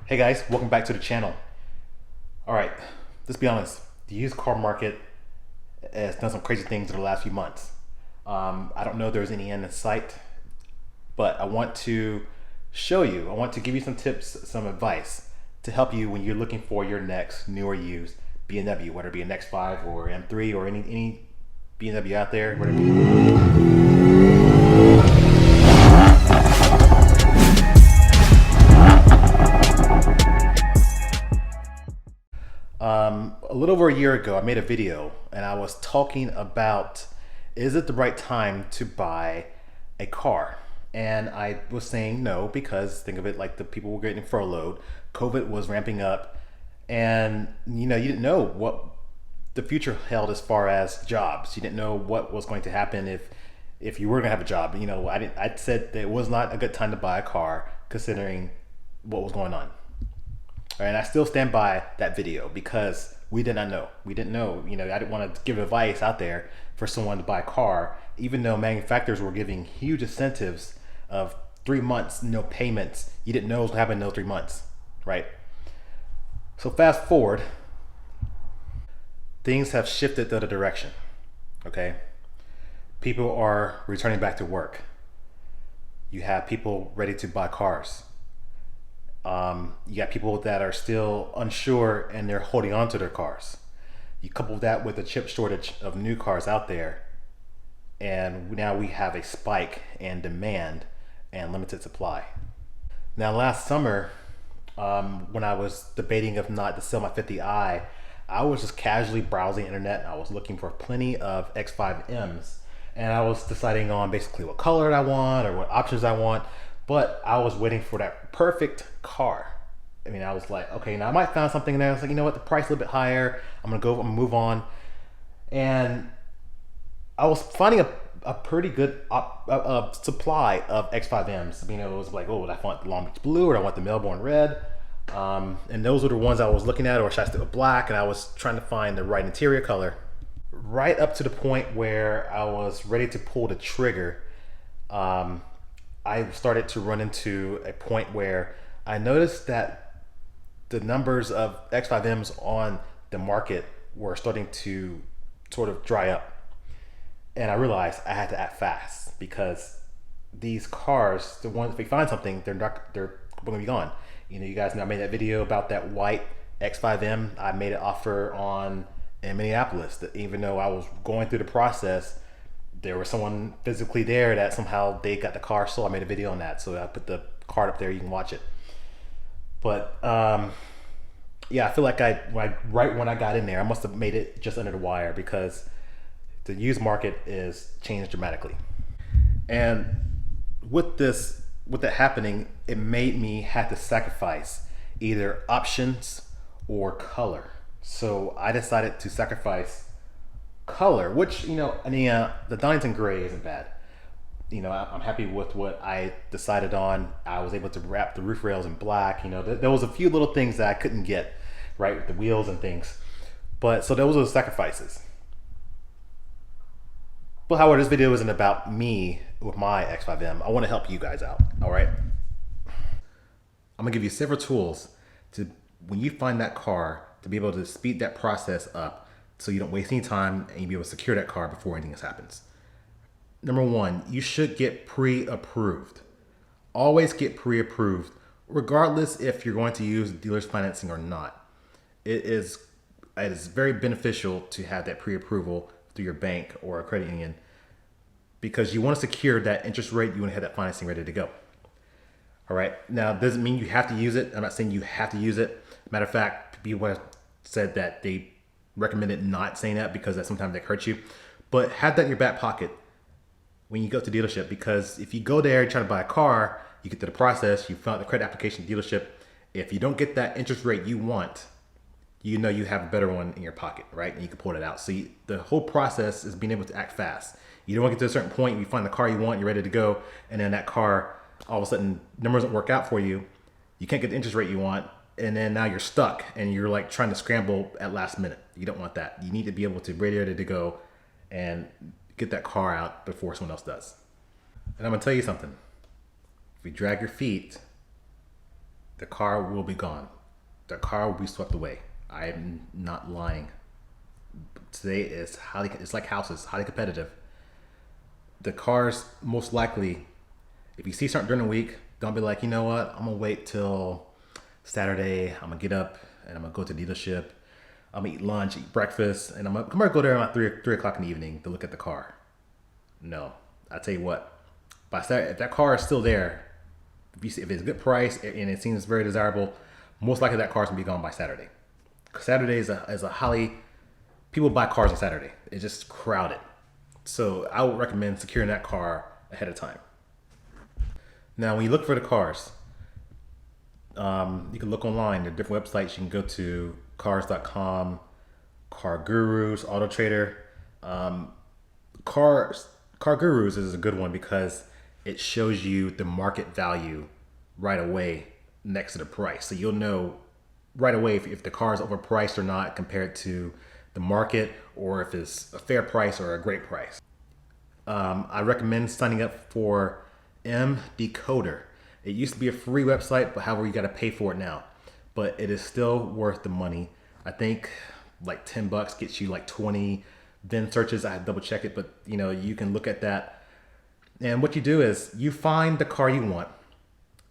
Hey guys, welcome back to the channel. Alright, let's be honest. The used car market has done some crazy things in the last few months. I don't know if there's any end in sight, but I want to I want to give you some tips, some advice to help you when you're looking for your next new or used BMW, whether it be an X5 or M3 or any BMW out there, whatever it be. A little over a year ago, I made a video and I was talking about, is it the right time to buy a car? And I was saying no, because think of it like the people were getting furloughed, COVID was ramping up, and you didn't know what the future held as far as jobs. You didn't know what was going to happen if you were going to have a job. I said that it was not a good time to buy a car considering what was going on. And I still stand by that video because we did not know. We didn't know. I didn't want to give advice out there for someone to buy a car, even though manufacturers were giving huge incentives of 3 months, no payments. You didn't know what was happening in those 3 months, right? So fast forward, things have shifted the other direction, okay? People are returning back to work. You have people ready to buy cars. You got people that are still unsure and they're holding on to their cars. You couple that with a chip shortage of new cars out there, and now we have a spike in demand and limited supply. Now last summer, when I was debating if not to sell my 50i, I was just casually browsing the internet and I was looking for plenty of X5Ms, and I was deciding on basically what color I want or what options I want. But I was waiting for that perfect car. I was like, okay, now I might find something there. I was like, you know what, the price is a little bit higher. I'm gonna move on. And I was finding a pretty good supply of X5Ms. It was like, oh, would I want the Long Beach Blue or I want the Melbourne Red? And those were the ones I was looking at, or should I stick with black? And I was trying to find the right interior color. Right up to the point where I was ready to pull the trigger, I started to run into a point where I noticed that the numbers of X5Ms on the market were starting to sort of dry up. And I realized I had to act fast, because these cars, the ones, if we find something, they're going to be gone. You guys know I made that video about that white X5M. I made an offer in Minneapolis, that even though I was going through the process, there was someone physically there that somehow they got the car sold. I made a video on that, so I put the card up there, you can watch it. But yeah, I feel like right when I got in there, I must have made it just under the wire, because the used market is changed dramatically. And with that happening, it made me have to sacrifice either options or color. So I decided to sacrifice color, which the Donington gray isn't bad. I'm happy with what I decided on. I was able to wrap the roof rails in black. There was a few little things that I couldn't get right with the wheels and things, but so those were the sacrifices. But however, this video isn't about me with my X5M. I want to help you guys out. All right, I'm gonna give you several tools to, when you find that car, to be able to speed that process up, so you don't waste any time and you'll be able to secure that car before anything else happens. Number one, you should get pre-approved. Always get pre-approved, regardless if you're going to use dealer's financing or not. It is very beneficial to have that pre-approval through your bank or a credit union, because you want to secure that interest rate. You want to have that financing ready to go. All right. Now, it doesn't mean you have to use it. I'm not saying you have to use it. Matter of fact, people have said that they recommended not saying that, because that sometimes they hurt you. But have that in your back pocket when you go to dealership, because if you go there trying to buy a car, you get to the process, you fill out the credit application dealership. If you don't get that interest rate you want, you have a better one in your pocket, right? And you can pull it out. So the whole process is being able to act fast. You don't want to get to a certain point, you find the car you want, you're ready to go, and then that car, all of a sudden, numbers don't work out for you. You can't get the interest rate you want, and then now you're stuck and you're like trying to scramble at last minute. You don't want that. You need to be able to ready to go and get that car out before someone else does. And I'm gonna tell you something. If you drag your feet, the car will be gone. The car will be swept away. I'm not lying. Today is it's like houses, highly competitive. The cars, most likely, if you see something during the week, don't be like, you know what, I'm gonna wait till Saturday. I'm gonna get up and I'm gonna go to the dealership. I'm gonna eat lunch, eat breakfast, and I'm gonna go there around 3 o'clock in the evening to look at the car. No, I tell you what, by Saturday, if that car is still there, if it's a good price and it seems very desirable, most likely that car's gonna be gone by Saturday. Saturday is a highly, people buy cars on Saturday. It's just crowded. So I would recommend securing that car ahead of time. Now, when you look for the cars, you can look online. There are different websites. You can go to cars.com, Car Gurus, Auto Trader. Car Gurus is a good one because it shows you the market value right away next to the price. So you'll know right away if the car is overpriced or not compared to the market, or if it's a fair price or a great price. I recommend signing up for M Decoder. It used to be a free website, but however, you got to pay for it now. But it is still worth the money. I think like $10 gets you like 20 VIN searches. I had to double check it, but you can look at that. And what you do is you find the car you want.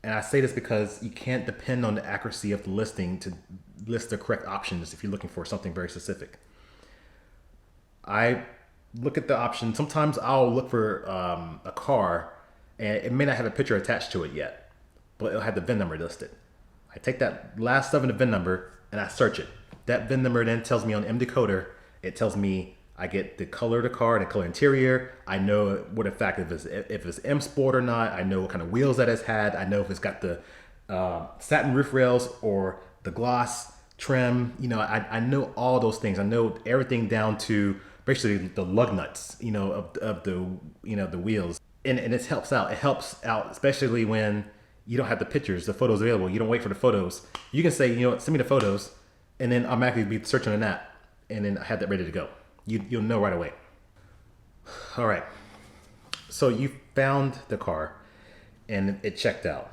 And I say this because you can't depend on the accuracy of the listing to list the correct options if you're looking for something very specific. I look at the option. Sometimes I'll look for a car and it may not have a picture attached to it yet, but it'll have the VIN number listed. I take that last 7 of the VIN number and I search it. That VIN number then tells me on M Decoder, it tells me I get the color of the car, the color interior. I know what, in fact, if it's M Sport or not. I know what kind of wheels that it's had. I know if it's got the satin roof rails or the gloss trim. I know all those things. I know everything down to basically the lug nuts, of the wheels. And it helps out. It helps out, especially when you don't have the pictures, the photos available. You don't wait for the photos. You can say, send me the photos, and then automatically be searching on that, and then I have that ready to go. You'll know right away. All right. So you found the car, and it checked out.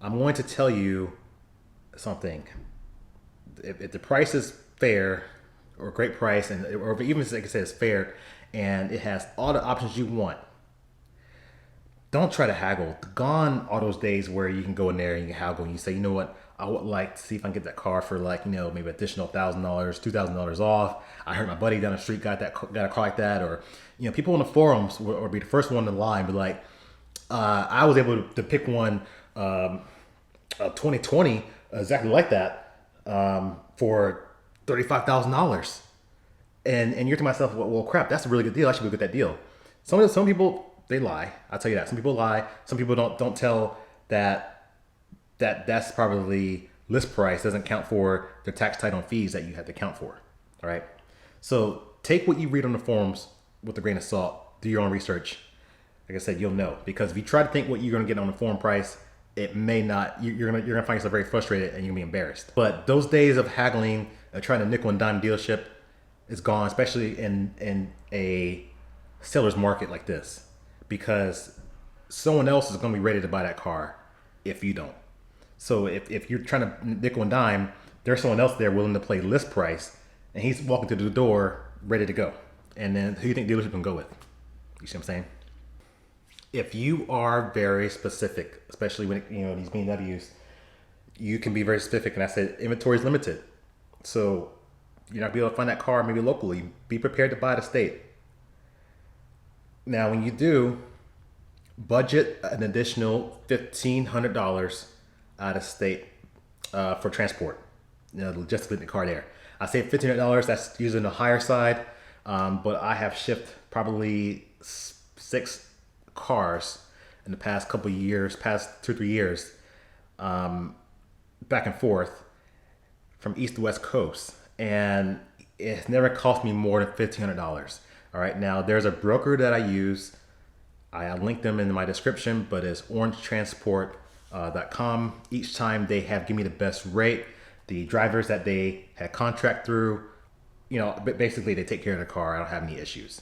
I'm going to tell you something. If the price is fair, or a great price, or even if, like I said, it's fair, and it has all the options you want, don't try to haggle. Gone are those days where you can go in there and you can haggle and you say, you know what, I would like to see if I can get that car for maybe additional $1,000, $2,000 off. I heard my buddy down the street got a car like that, or people in the forums will be the first one in line, but like I was able to pick one, a 2020 exactly like that, for $35,000, and you're to myself, well, crap, that's a really good deal. I should go get that deal. Some people, they lie. I'll tell you that. Some people lie. Some people don't tell that's probably list price doesn't count for the tax, title, and fees that you have to count for. All right. So take what you read on the forums with a grain of salt. Do your own research. Like I said, you'll know, because if you try to think what you're going to get on the forum price, it may not. You're gonna find yourself very frustrated and you're gonna be embarrassed. But those days of haggling, trying to nickel and dime dealership, is gone, especially in a seller's market like this. Because someone else is going to be ready to buy that car if you don't. So if you're trying to nickel and dime, there's someone else there willing to play list price, and he's walking through the door ready to go. And then who do you think dealership can go with? You see what I'm saying? If you are very specific, especially when these BMWs, you can be very specific. And I said inventory is limited, so you're not gonna be able to find that car maybe locally. Be prepared to buy the state. Now, when you do, budget an additional $1,500 out of state for transport, just to get the car there. I say $1,500, that's using the higher side, but I have shipped probably 6 cars in the past couple of years, past 2 or 3 years, back and forth from east to west coast, and it's never cost me more than $1,500. All right, now there's a broker that I use. I linked them in my description, but it's orangetransport.com. Each time they have give me the best rate. The drivers that they had contract through, basically they take care of the car. I don't have any issues.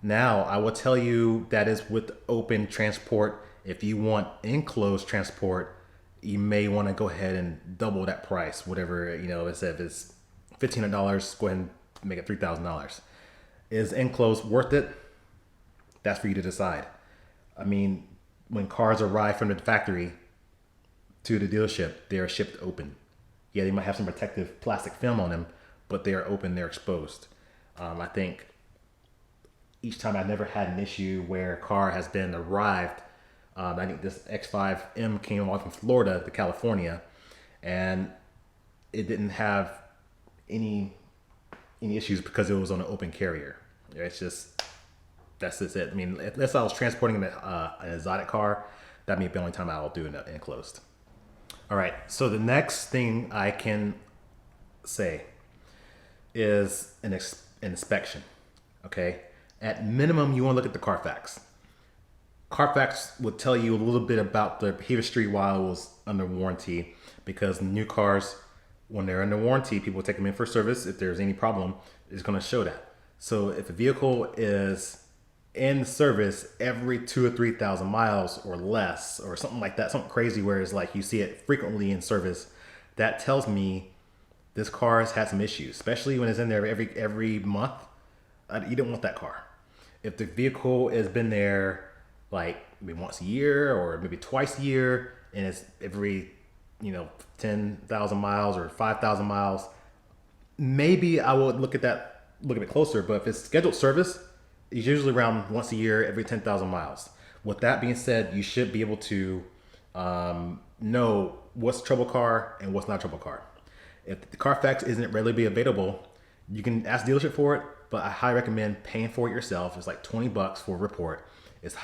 Now I will tell you that is with open transport. If you want enclosed transport, you may want to go ahead and double that price. Whatever, let's say if it's $1,500, go ahead and make it $3,000. Is enclosed worth it? That's for you to decide. I mean, when cars arrive from the factory to the dealership, they are shipped open. Yeah, they might have some protective plastic film on them, but they are open, they're exposed. I think each time I've never had an issue where a car has been arrived. I think this X5M came off from Florida to California, and it didn't have any issues because it was on an open carrier. It's just, that's just it. I mean, unless I was transporting an exotic car, that'd be the only time I'll do it enclosed. All right, so the next thing I can say is an inspection. Okay, at minimum, you want to look at the Carfax. Carfax will tell you a little bit about the history while it was under warranty, because new cars, when they're under warranty, people take them in for service. If there's any problem, it's going to show that. So if a vehicle is in service every 2,000 or 3,000 miles or less, or something like that, something crazy where it's like you see it frequently in service, that tells me this car has had some issues, especially when it's in there every month. You don't want that car. If the vehicle has been there like maybe once a year or maybe twice a year, and it's every 10,000 miles or 5,000 miles, maybe I would look a bit closer. But if it's scheduled service, it's usually around once a year, every 10,000 miles. With that being said, you should be able to know what's a trouble car and what's not a trouble car. If the Carfax isn't readily available, you can ask the dealership for it, but I highly recommend paying for it yourself. It's like $20 for a report. It's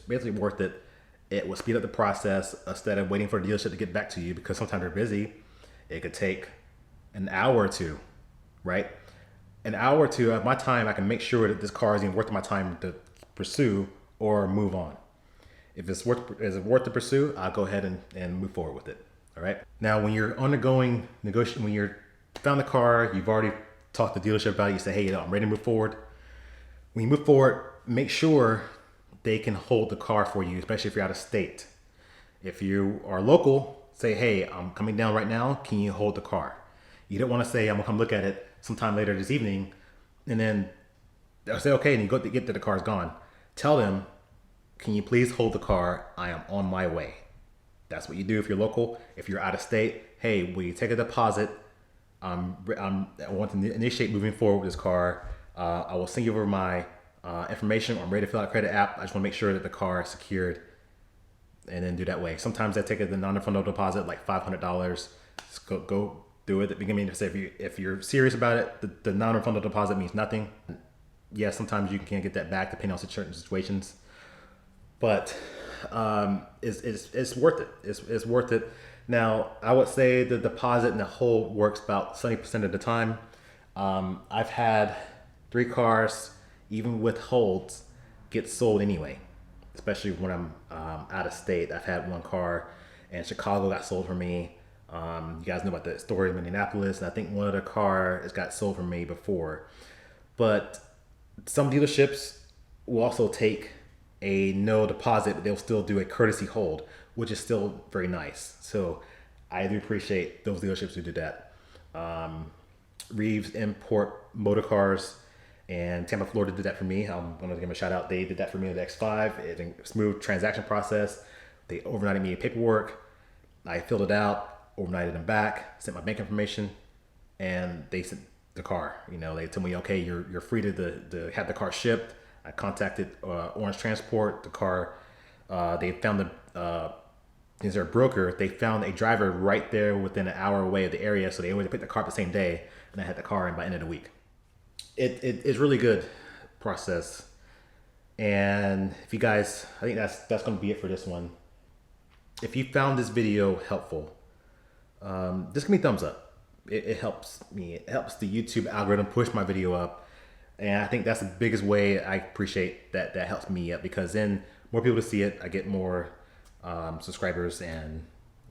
basically worth it. It will speed up the process instead of waiting for the dealership to get back to you, because sometimes they're busy. It could take an hour or two, right? An hour or two of my time, I can make sure that this car is even worth my time to pursue or move on. If it's worth to pursue, I'll go ahead and move forward with it. All right. Now, when you're undergoing negotiation, when you're found the car, you've already talked to the dealership about it. You say, hey, I'm ready to move forward. When you move forward, make sure they can hold the car for you, especially if you're out of state. If you are local, say, hey, I'm coming down right now. Can you hold the car? You don't want to say, I'm gonna come look at it sometime later this evening, and then they'll say, okay, and you get that the car's gone. Tell them, can you please hold the car? I am on my way. That's what you do if you're local. If you're out of state, hey, will you take a deposit? I want to initiate moving forward with this car. I will send you over my information. I'm ready to fill out a credit app. I just want to make sure that the car is secured, and then do that way. Sometimes I take the non-refundable deposit, like $500. Just go do it at the beginning. Say if you're serious about it, the non-refundable deposit means nothing. Yeah, sometimes you can get that back depending on certain situations, but it's worth it. It's worth it. Now, I would say the deposit and the hold works about 70% of the time. I've had 3 cars, even with holds, get sold anyway, especially when I'm out of state. I've had 1 car in Chicago got sold for me. You guys know about the story of Indianapolis, and I think 1 other car has got sold for me before. But some dealerships will also take a no deposit, but they'll still do a courtesy hold, which is still very nice. So I do appreciate those dealerships who do that. Reeves Import Motor Cars and Tampa, Florida did that for me. I'm going to give them a shout out. They did that for me with the X5. It's a smooth transaction process. They overnighted me paperwork. I filled it out, overnighted them back, sent my bank information, and they sent the car. They told me, okay, you're free to have the car shipped. I contacted Orange Transport. The car, they found since they're a broker, they found a driver right there within an hour away of the area. So they always picked the car up the same day, and I had the car in by the end of the week. It's really good process. And if you guys, I think that's going to be it for this one. If you found this video helpful, just give me a thumbs up. It helps me. It helps the YouTube algorithm push my video up. And I think that's the biggest way I appreciate that helps me up, because then more people to see it, I get more subscribers, and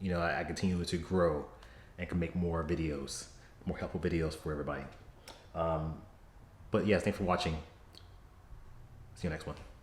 I continue to grow and can make more videos, more helpful videos for everybody. But yes, thanks for watching. See you next one.